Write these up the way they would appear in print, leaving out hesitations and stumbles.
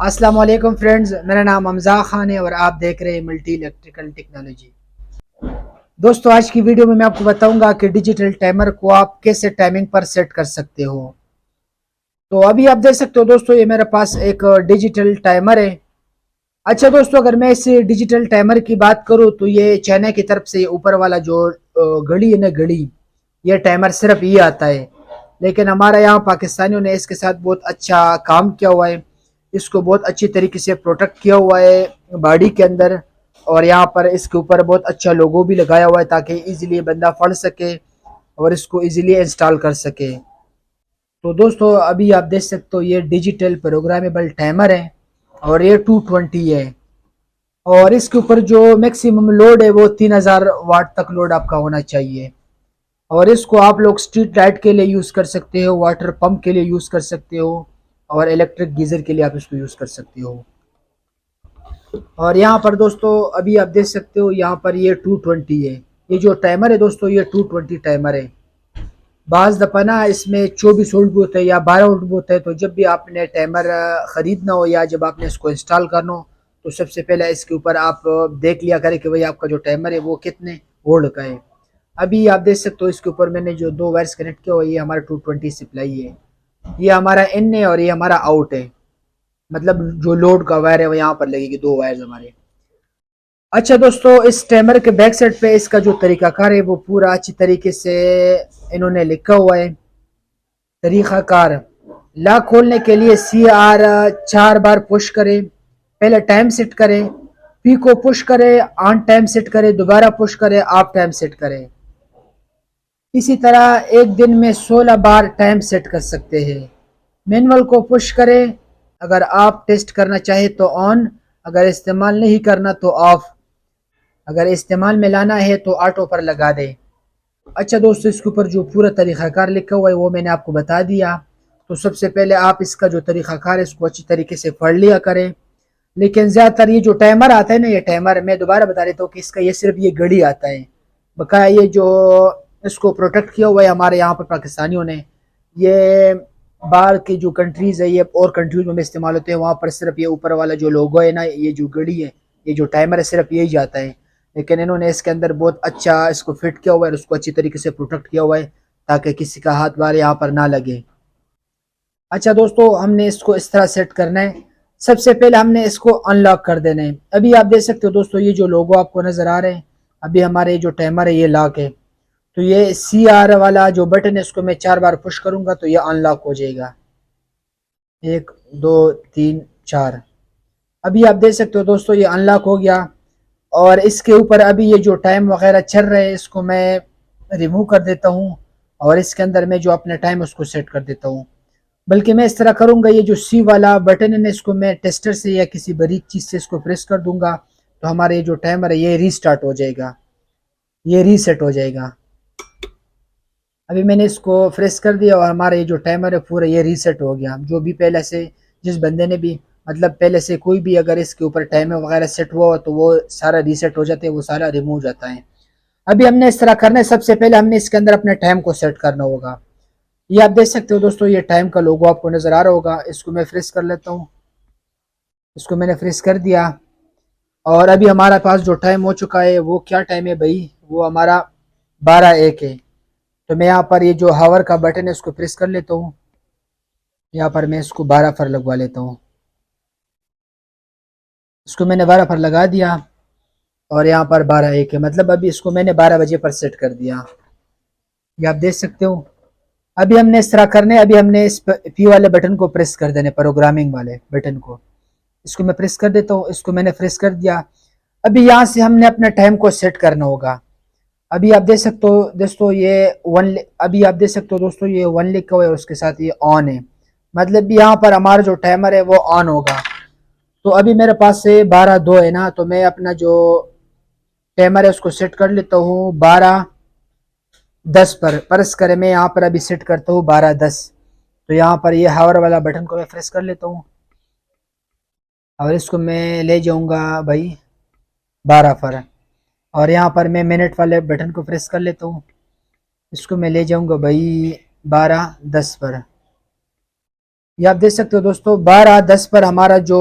अस्सलाम वालेकुम फ्रेंड्स, मेरा नाम हमजा खान है और आप देख रहे हैं मल्टी इलेक्ट्रिकल टेक्नोलॉजी। दोस्तों, आज की वीडियो में मैं आपको बताऊंगा कि डिजिटल टाइमर को आप कैसे टाइमिंग पर सेट कर सकते हो। तो अभी आप देख सकते हो दोस्तों, ये मेरे पास एक डिजिटल टाइमर है। अच्छा दोस्तों, अगर मैं इस डिजिटल टाइमर की बात करूं तो ये चाइना की तरफ से ऊपर वाला जो घड़ी है ना, घड़ी, ये टाइमर सिर्फ ये आता है। लेकिन हमारा यहाँ पाकिस्तानियों ने इसके साथ बहुत अच्छा काम किया हुआ है। इसको बहुत अच्छी तरीके से प्रोटेक्ट किया हुआ है बॉडी के अंदर। और यहाँ पर इसके ऊपर बहुत अच्छा लोगो भी लगाया हुआ है ताकि इजीली बंदा पढ़ सके और इसको इजीली इंस्टॉल कर सके। तो दोस्तों, अभी आप देख सकते हो ये डिजिटल प्रोग्रामेबल टाइमर है और ये 220 है। और इसके ऊपर जो मैक्सिमम लोड है वो 3000 वाट तक लोड आपका होना चाहिए। और इसको आप लोग स्ट्रीट लाइट के लिए यूज़ कर सकते हो, वाटर पंप के लिए यूज़ कर सकते हो और इलेक्ट्रिक गीज़र के लिए आप इसको यूज़ कर सकते हो। और यहाँ पर दोस्तों अभी आप देख सकते हो, यहाँ पर ये 220 है। ये जो टाइमर है दोस्तों, ये 220 टाइमर है। बाज़ दफ़ा ना इसमें 24 वोल्ट भी होता है या 12 वोल्ट भी होता है। तो जब भी आपने टाइमर ख़रीदना हो या जब आपने इसको इंस्टॉल करना हो तो सबसे पहले इसके ऊपर आप देख लिया करें कि भाई आपका जो टाइमर है वो कितने वोल्ट का है। अभी आप देख सकते हो इसके ऊपर मैंने जो दो वायर्स कनेक्ट किया हुआ है, ये हमारा 220 सप्लाई है। ये हमारा इन है और ये हमारा आउट है। मतलब जो लोड का वायर है वो यहाँ पर लगेगी, दो वायर्स हमारे। अच्छा दोस्तों, इस टाइमर के बैक साइड पे इसका जो तरीकाकार है वो पूरा अच्छी तरीके से इन्होंने लिखा हुआ है। तरीकाकार, लॉक खोलने के लिए CR 4 बार पुश करें। पहले टाइम सेट करें, P को पुश करें, ऑन टाइम सेट करें, दोबारा पुश करें, ऑफ टाइम सेट करें। इसी तरह एक दिन में 16 बार टाइम सेट कर सकते हैं। मैनुअल को पुश करें, अगर आप टेस्ट करना चाहे तो ऑन, अगर इस्तेमाल नहीं करना तो ऑफ, अगर इस्तेमाल में लाना है तो ऑटो पर लगा दें। अच्छा दोस्तों, इसके ऊपर जो पूरा तरीक़ाकार लिखा हुआ है वो मैंने आपको बता दिया। तो सबसे पहले आप इसका जो तरीक़ाकार है इसको अच्छी तरीके से पढ़ लिया करें। लेकिन ज़्यादातर ये जो टाइमर आता है ना, ये टाइमर मैं दोबारा बता देता हूँ कि इसका ये सिर्फ ये घड़ी आता है। बकाया ये जो इसको प्रोटेक्ट किया हुआ है हमारे यहाँ पर पाकिस्तानियों ने, ये बाहर की जो कंट्रीज़ है ये और कंट्रीज में इस्तेमाल होते हैं। वहाँ पर सिर्फ ये ऊपर वाला जो लोगो है ना, ये जो घड़ी है, ये जो टाइमर है, सिर्फ यही जाता है। लेकिन इन्होंने इसके अंदर बहुत अच्छा इसको फिट किया हुआ है और उसको अच्छी तरीके से प्रोटेक्ट किया हुआ है ताकि किसी का हाथ बार यहाँ पर ना लगे। अच्छा दोस्तों, हमने इसको इस तरह सेट करना है। सबसे पहले हमने इसको अनलॉक कर देना है। अभी आप देख सकते हो दोस्तों, ये जो लोगो आपको नज़र आ रहे हैं, अभी हमारे जो टाइमर है ये लॉक है। तो ये CR वाला जो बटन है इसको मैं 4 बार पुश करूंगा तो ये अनलॉक हो जाएगा। 1 2 3 4। अभी आप देख सकते हो दोस्तों, ये अनलॉक हो गया। और इसके ऊपर अभी ये जो टाइम वगैरह चल रहे हैं इसको मैं रिमूव कर देता हूँ और इसके अंदर मैं जो अपना टाइम उसको सेट कर देता हूँ। बल्कि मैं इस तरह करूँगा, ये जो C वाला बटन है ना, इसको मैं टेस्टर से या किसी बारीक चीज़ से इसको प्रेस कर दूंगा तो हमारा ये जो टाइमर है ये रीस्टार्ट हो जाएगा, ये रीसेट हो जाएगा। अभी मैंने इसको प्रेस कर दिया और हमारा ये जो टाइमर है पूरा ये रीसेट हो गया। जो भी पहले से जिस बंदे ने भी, मतलब पहले से कोई भी अगर इसके ऊपर टाइमर वगैरह सेट हुआ हो तो वो सारा रीसेट हो जाता है, वो सारा रिमूव हो जाता है। अभी हमने इस तरह करना है, सबसे पहले हमने इसके अंदर अपने टाइम को सेट करना होगा। ये आप देख सकते हो दोस्तों, ये टाइम का लोगो आपको नज़र आ रहा होगा। इसको मैं फ्रेश कर लेता हूँ। इसको मैंने फ्रेश कर दिया और अभी हमारे पास जो टाइम हो चुका है वो क्या टाइम है भाई, वो हमारा 12:01 है। तो मैं यहाँ पर ये जो हावर का बटन है उसको प्रेस कर लेता हूँ। यहाँ पर मैं इसको 12 पर लगवा लेता हूँ। इसको मैंने 12 पर लगा दिया और यहाँ पर 12:01 है, मतलब अभी इसको मैंने 12 बजे पर सेट कर दिया। ये आप देख सकते हो। अभी हमने इस तरह करने, अभी हमने इस P वाले बटन को प्रेस कर देने, प्रोग्रामिंग वाले बटन को। इसको मैं प्रेस कर देता हूँ, इसको मैंने प्रेस कर दिया। अभी यहाँ से हमने अपना टाइम को सेट करना होगा। अभी आप देख सकते हो दोस्तों, ये अभी आप देख सकते हो दोस्तों, ये 1 लिखा हुआ है और उसके साथ ये ऑन है। मतलब यहाँ पर हमारा जो टाइमर है वो ऑन होगा। तो अभी मेरे पास से 12:02 है ना, तो मैं अपना जो टाइमर है उसको सेट कर लेता हूँ 12:10 पर। परस करें मैं यहाँ पर अभी सेट करता हूँ 12:10। तो यहाँ पर ये हावर वाला बटन को मैं प्रेस कर लेता हूँ और इसको मैं ले जाऊँगा भाई 12 पर। और यहाँ पर मैं मिनट वाले बटन को प्रेस कर लेता हूँ, इसको मैं ले जाऊँगा भाई 12:10 पर। ये आप देख सकते हो दोस्तों 12:10 पर हमारा जो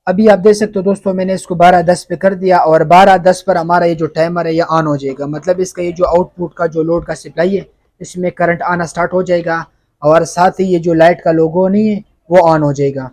अभी आप देख सकते हो दोस्तों मैंने इसको 12:10 पे कर दिया और 12:10 पर हमारा ये जो टाइमर है ये ऑन हो जाएगा। मतलब इसका ये जो आउटपुट का जो लोड का सप्लाई है इसमें करंट आना स्टार्ट हो जाएगा और साथ ही ये जो लाइट का लोगो नहीं है वो ऑन हो जाएगा।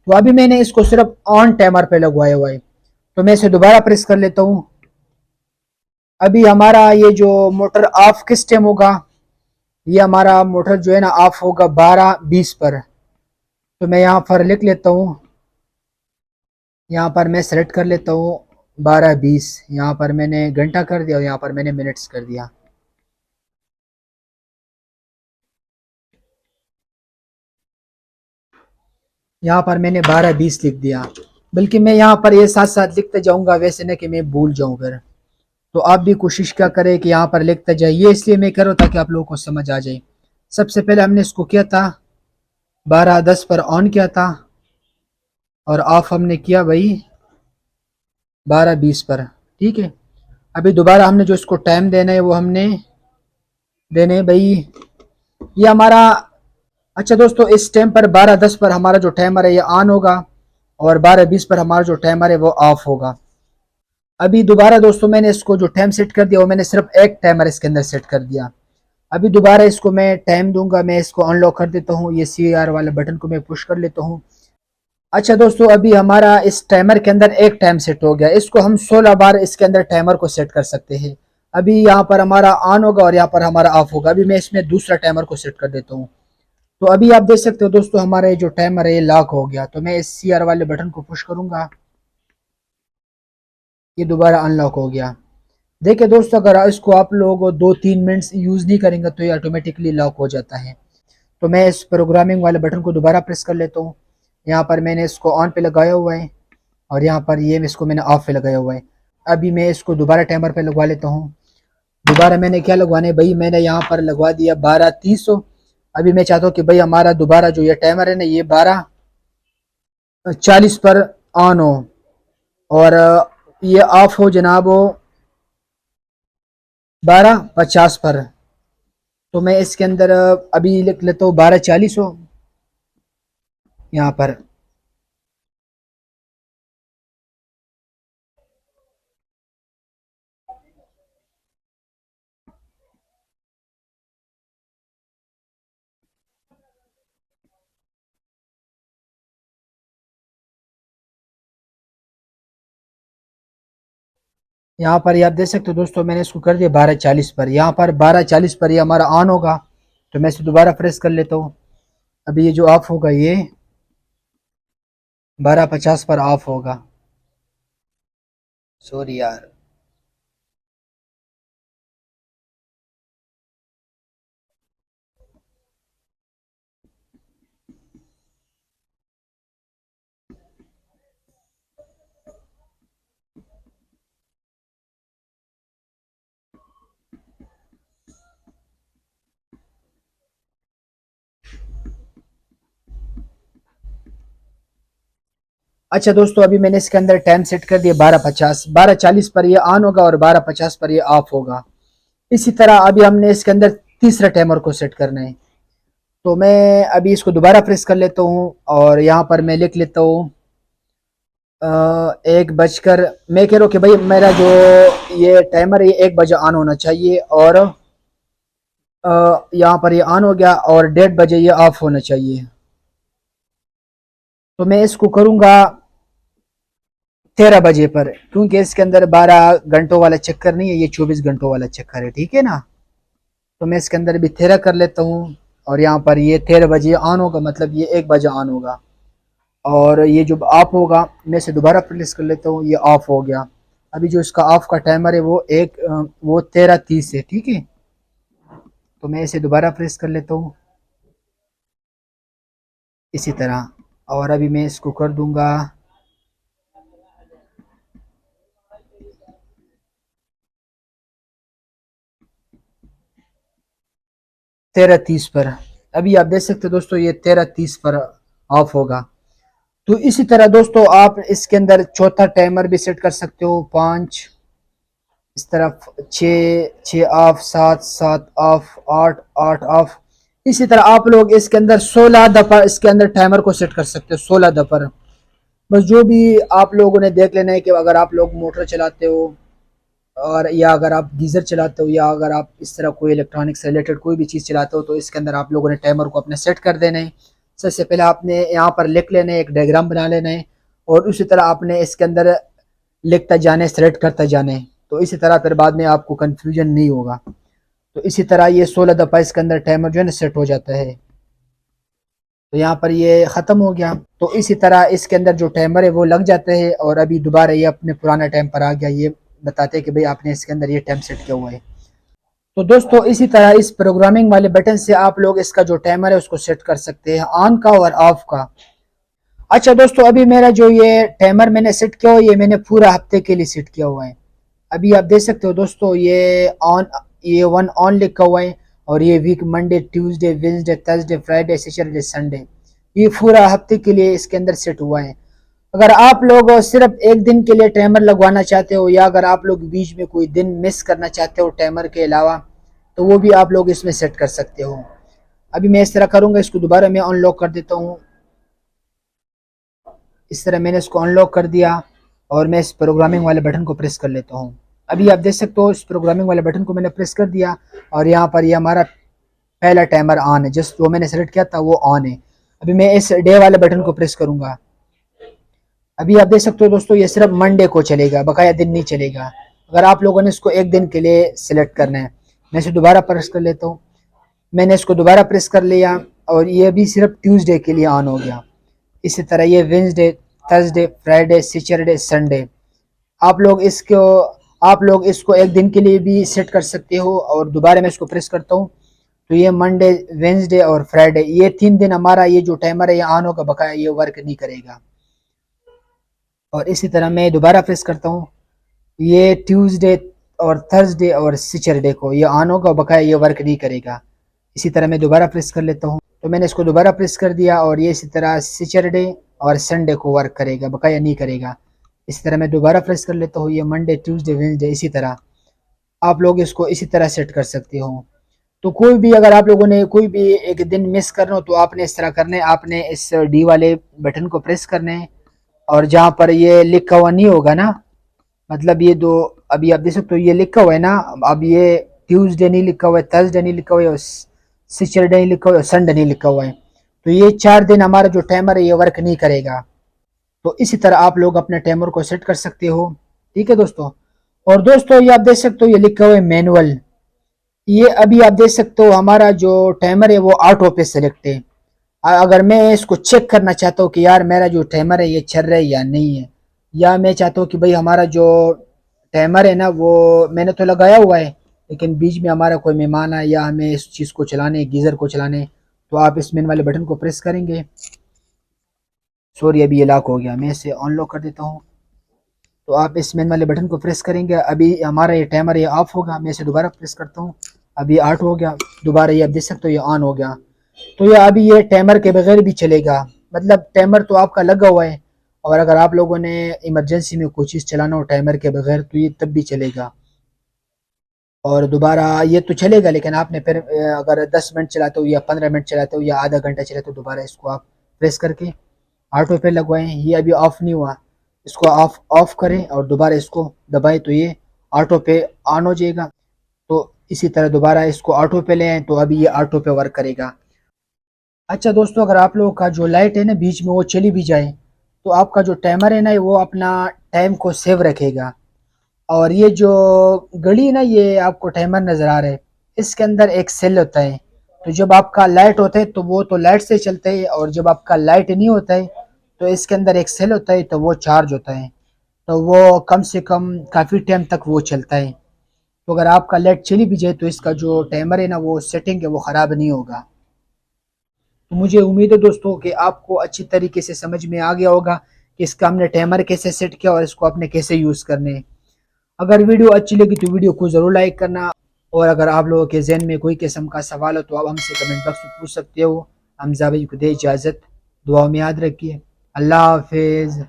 तो अभी मैंने इसको सिर्फ ऑन टाइमर पे लगवाया हुआ है, तो मैं इसे दोबारा प्रेस कर लेता हूँ। अभी हमारा ये जो मोटर ऑफ किस टाइम होगा, ये हमारा मोटर जो है ना ऑफ होगा 12:20 पर। तो मैं यहाँ पर लिख लेता हूँ, यहाँ पर मैं सेलेक्ट कर लेता हूँ 12:20। यहाँ पर मैंने घंटा कर दिया और यहाँ पर मैंने मिनट्स कर दिया। यहाँ पर मैंने 12:20 लिख दिया, बल्कि मैं यहाँ पर ये साथ साथ लिखते जाऊँगा, वैसे नहीं कि मैं भूल जाऊँ फिर। तो आप भी कोशिश क्या करें कि यहाँ पर लिखते जाइए, ये इसलिए मैं कर रहा हूँ ताकि आप लोगों को समझ आ जाए। सबसे पहले हमने इसको किया था 12:10 पर ऑन किया था और ऑफ हमने किया भाई 12:20 पर, ठीक है। अभी दोबारा हमने जो इसको टाइम देना है वो हमने देने हैं भाई ये हमारा। अच्छा दोस्तों इस टाइम पर 12:10 पर हमारा जो टाइमर है ये ऑन होगा और 12:20 पर हमारा जो टाइमर है वो ऑफ होगा। अभी दोबारा दोस्तों मैंने इसको जो टाइम सेट कर दिया वो मैंने सिर्फ एक टाइमर इसके अंदर सेट कर दिया। अभी दोबारा इसको मैं टाइम दूंगा, मैं इसको अनलॉक कर देता हूँ, ये CR वाले बटन को मैं पुश कर लेता हूँ। अच्छा दोस्तों अभी हमारा इस टाइमर के अंदर एक टाइम सेट हो गया, इसको हम 16 बार इसके अंदर टाइमर को सेट कर सकते हैं। अभी यहाँ पर हमारा ऑन होगा और यहाँ पर हमारा ऑफ होगा। अभी मैं इसमें दूसरा टाइमर को सेट कर देता हूँ। तो अभी आप देख सकते हो दोस्तों हमारा ये जो टाइमर है ये लॉक हो गया। तो मैं इस CR वाले बटन को पुश करूंगा, ये दोबारा अनलॉक हो गया। देखिए दोस्तों अगर इसको आप लोग 2-3 मिनट्स यूज़ नहीं करेंगे तो ये ऑटोमेटिकली लॉक हो जाता है। तो मैं इस प्रोग्रामिंग वाले बटन को दोबारा प्रेस कर लेता हूँ। यहाँ पर मैंने इसको ऑन पे लगाया हुआ है और यहाँ पर ये इसको मैंने ऑफ पे लगाया हुआ है। अभी मैं इसको दोबारा टाइमर पे लगवा लेता हूँ। दोबारा मैंने क्या लगवाना है भाई, मैंने यहाँ पर लगवा दिया 12:30। अभी मैं चाहता हूँ कि भाई हमारा दोबारा जो ये टाइमर है ना ये 12:40 पर ऑन हो और ये ऑफ हो जनाब हो 12:50 पर। तो मैं इसके अंदर अभी लिख लेता हूँ 12:40 हो यहाँ पर। यहाँ पर ये आप देख सकते हो दोस्तों मैंने इसको कर दिया 12:40 पर। यहाँ पर 12:40 पर ये हमारा ऑन होगा। तो मैं इसे दोबारा प्रेस कर लेता हूँ। अभी ये जो ऑफ होगा ये 12:50 पर ऑफ होगा। सॉरी यार। अच्छा दोस्तों अभी मैंने इसके अंदर टाइम सेट कर दिया 12:50। 12:40 पर ये ऑन होगा और 12:50 पर ये ऑफ होगा। इसी तरह अभी हमने इसके अंदर तीसरा टाइमर को सेट करना है। तो मैं अभी इसको दोबारा प्रेस कर लेता हूँ और यहाँ पर मैं लिख लेता हूँ 1 बजकर। मैं कह रहा हूँ कि भाई मेरा जो ये टाइमर है ये 1 बजे ऑन होना चाहिए और यहाँ पर ये ऑन हो गया और 1:30 बजे ये ऑफ होना चाहिए। तो मैं इसको करूँगा 13 बजे पर, क्योंकि इसके अंदर 12 घंटों वाला चक्कर नहीं है, ये 24 घंटों वाला चक्कर है, ठीक है ना। तो मैं इसके अंदर भी 13 कर लेता हूँ और यहाँ पर ये 13 बजे ऑन होगा, मतलब ये 1 बजे ऑन होगा और ये जो ऑफ होगा मैं इसे दोबारा प्रेस कर लेता हूँ, ये ऑफ हो गया। अभी जो इसका ऑफ का टाइमर है वो 13:30 है, ठीक है। तो मैं इसे दोबारा प्रेस कर लेता हूँ इसी तरह और अभी मैं इसको कर दूंगा 13:30 पर। अभी आप देख सकते हो दोस्तों ये 13:30 पर ऑफ होगा। तो इसी तरह दोस्तों आप इसके अंदर चौथा टाइमर भी सेट कर सकते हो, 5 इस तरफ, 6 6 ऑफ, 7 7 ऑफ, 8 8 ऑफ। इसी तरह आप लोग इसके अंदर 16 दफ़ा इसके अंदर टाइमर को सेट कर सकते हो, 16 दफ़ा। बस जो भी आप लोगों ने देख लेना है कि अगर आप लोग मोटर चलाते हो और या अगर आप गीज़र चलाते हो या अगर आप इस तरह कोई इलेक्ट्रॉनिक से रिलेटेड कोई भी चीज़ चलाते हो, तो इसके अंदर आप लोगों ने टाइमर को अपने सेट कर देना है। सबसे पहले आपने यहाँ पर लिख लेना है, एक डायग्राम बना लेना है और उसी तरह आपने इसके अंदर लिखता जाना है, सेलेक्ट करता जाना है। तो इसी तरह फिर बाद में आपको कन्फ्यूजन नहीं होगा। तो इसी तरह ये 16 दफ़ा इसके अंदर टाइमर जो है ना सेट हो जाता है। तो यहाँ पर ये ख़त्म हो गया। तो इसी तरह इसके अंदर जो टाइमर है वो लग जाता है और अभी दोबारा ये अपने पुराना टाइम पर आ गया, ये बताते हैं कि भाई आपने इसके अंदर ये टाइम सेट किया हुआ है। तो दोस्तों इसी तरह इस प्रोग्रामिंग वाले बटन से आप लोग इसका जो टाइमर है उसको सेट कर सकते हैं, ऑन का और ऑफ का। अच्छा दोस्तों, अभी मेरा जो ये टाइमर मैंने सेट किया हुआ है, ये मैंने पूरा हफ्ते के लिए सेट किया हुआ है। अभी आप देख सकते हो दोस्तों, ये 1 ऑन लिखा हुआ है और ये week Monday Tuesday Wednesday Thursday Friday Saturday Sunday, ये पूरा हफ्ते के लिए इसके अंदर सेट हुआ है। अगर आप लोग सिर्फ एक दिन के लिए टाइमर लगवाना चाहते हो या अगर आप लोग बीच में कोई दिन मिस करना चाहते हो टाइमर के अलावा, तो वो भी आप लोग इसमें सेट कर सकते हो। अभी मैं इस तरह करूँगा, इसको दोबारा मैं अनलॉक कर देता हूँ। इस तरह मैंने इसको अनलॉक कर दिया और मैं इस प्रोग्रामिंग वाले बटन को प्रेस कर लेता हूँ। अभी आप देख सकते हो इस प्रोग्रामिंग वाले बटन को मैंने प्रेस कर दिया और यहाँ पर ये हमारा पहला टाइमर ऑन है, जस्ट जो मैंने सेलेक्ट किया था वो ऑन है। अभी मैं इस डे वाले बटन को प्रेस करूँगा। अभी आप देख सकते हो दोस्तों, ये सिर्फ मंडे को चलेगा, बकाया दिन नहीं चलेगा। अगर आप लोगों ने इसको एक दिन के लिए सिलेक्ट करना है, मैं इसे दोबारा प्रेस कर लेता हूँ। मैंने इसको दोबारा प्रेस कर लिया और ये भी सिर्फ ट्यूसडे के लिए ऑन हो गया। इसी तरह ये Wednesday Thursday Friday Saturday Sunday, आप लोग इसको एक दिन के लिए भी सेट कर सकते हो। और दोबारा मैं इसको प्रेस करता हूँ तो ये मंडे वेडनेसडे और फ्राइडे, ये 3 दिन हमारा ये जो टाइमर है ये ऑन होगा, बकाया ये वर्क नहीं करेगा। और इसी तरह मैं दोबारा प्रेस करता हूँ, ये ट्यूसडे और थर्सडे और सैटरडे को ये ऑन होगा, बकाया ये वर्क नहीं करेगा। इसी तरह मैं दोबारा प्रेस कर लेता हूँ, तो मैंने इसको दोबारा प्रेस कर दिया और ये इसी तरह सैटरडे और संडे को वर्क करेगा, बकाया नहीं करेगा। इसी तरह मैं दोबारा प्रेस कर लेता हूँ, ये मंडे ट्यूसडे वेडनेसडे। इसी तरह आप लोग इसको इसी तरह सेट कर सकते हो। तो कोई भी अगर आप लोगों ने कोई भी एक दिन मिस करना हो तो आपने इस तरह करना है, आपने इस डी वाले बटन को प्रेस करना है और जहाँ पर ये लिखा हुआ नहीं होगा ना, मतलब ये दो, अभी आप देख सकते हो ये लिखा हुआ है ना, अब ये ट्यूसडे नहीं लिखा हुआ है, थर्सडे नहीं लिखा हुआ है और सैटरडे नहीं लिखा हुआ है और संडे नहीं लिखा हुआ है, तो ये 4 दिन हमारा जो टाइमर है ये वर्क नहीं करेगा। तो इसी तरह आप लोग अपने टाइमर को सेट कर सकते हो। ठीक है दोस्तों। और दोस्तों ये आप देख सकते हो ये लिखा हुआ है मैनुअल, ये अभी आप देख सकते हो हमारा जो टाइमर है वो ऑटो पे सेलेक्ट है। अगर मैं इसको चेक करना चाहता हूँ कि यार मेरा जो टाइमर है ये चल रहा है या नहीं है, या मैं चाहता हूँ कि भाई हमारा जो टाइमर है ना वो मैंने तो लगाया हुआ है लेकिन बीच में हमारा कोई मेहमान आए या हमें इस चीज़ को चलाने गीज़र को चलाने, तो आप इस मेन वाले बटन को प्रेस करेंगे। सॉरी अभी ये लॉक हो गया, मैं इसे अनलॉक कर देता हूँ। तो आप इस मेन वाले बटन को प्रेस करेंगे, अभी हमारा ये टाइमर ये ऑफ होगा। मैं इसे दोबारा प्रेस करता हूँ, अभी 8 हो गया, दोबारा ये आप देख सकते हो ये ऑन हो गया। तो ये अभी ये टाइमर के बगैर भी चलेगा, मतलब टाइमर तो आपका लगा हुआ है और अगर आप लोगों ने इमरजेंसी में कोई चीज़ चलाना हो टाइमर के बगैर तो ये तब भी चलेगा। और दोबारा ये तो चलेगा लेकिन आपने फिर अगर 10 मिनट चलाते हो या 15 मिनट चलाते हो या आधा घंटा चलाते हो, दोबारा इसको आप प्रेस करके ऑटो पे लगवाएं। ये अभी ऑफ नहीं हुआ, इसको ऑफ करें और दोबारा इसको दबाएं तो ये ऑटो पे ऑन हो जाएगा। तो इसी तरह दोबारा इसको ऑटो पे ले आए तो अभी ये ऑटो पे वर्क करेगा। अच्छा दोस्तों, अगर आप लोगों का जो लाइट है ना बीच में वो चली भी जाए तो आपका जो टाइमर है ना वो अपना टाइम को सेव रखेगा। और ये जो घड़ी है ना ये आपको टाइमर नज़र आ रहा है, इसके अंदर एक सेल होता है। तो जब आपका लाइट होता है तो वो तो लाइट से चलता है और जब आपका लाइट नहीं होता है तो इसके अंदर एक सेल होता है, तो वो चार्ज होता है, तो वो कम से कम काफ़ी टाइम तक वो चलता है। तो अगर आपका लाइट चली भी जाए तो इसका जो टाइमर है ना वो सेटिंग है वो ख़राब नहीं होगा। तो मुझे उम्मीद है दोस्तों कि आपको अच्छी तरीके से समझ में आ गया होगा कि इसका हमने टाइमर कैसे सेट किया और इसको आपने कैसे यूज़ करने हैं। अगर वीडियो अच्छी लगी तो वीडियो को ज़रूर लाइक करना और अगर आप लोगों के जहन में कोई किस्म का सवाल हो तो आप हमसे कमेंट बॉक्स में पूछ सकते हो। हमजा भाई को दे इजाज़त, दुआ में याद रखिए। अल्लाह हाफिज़।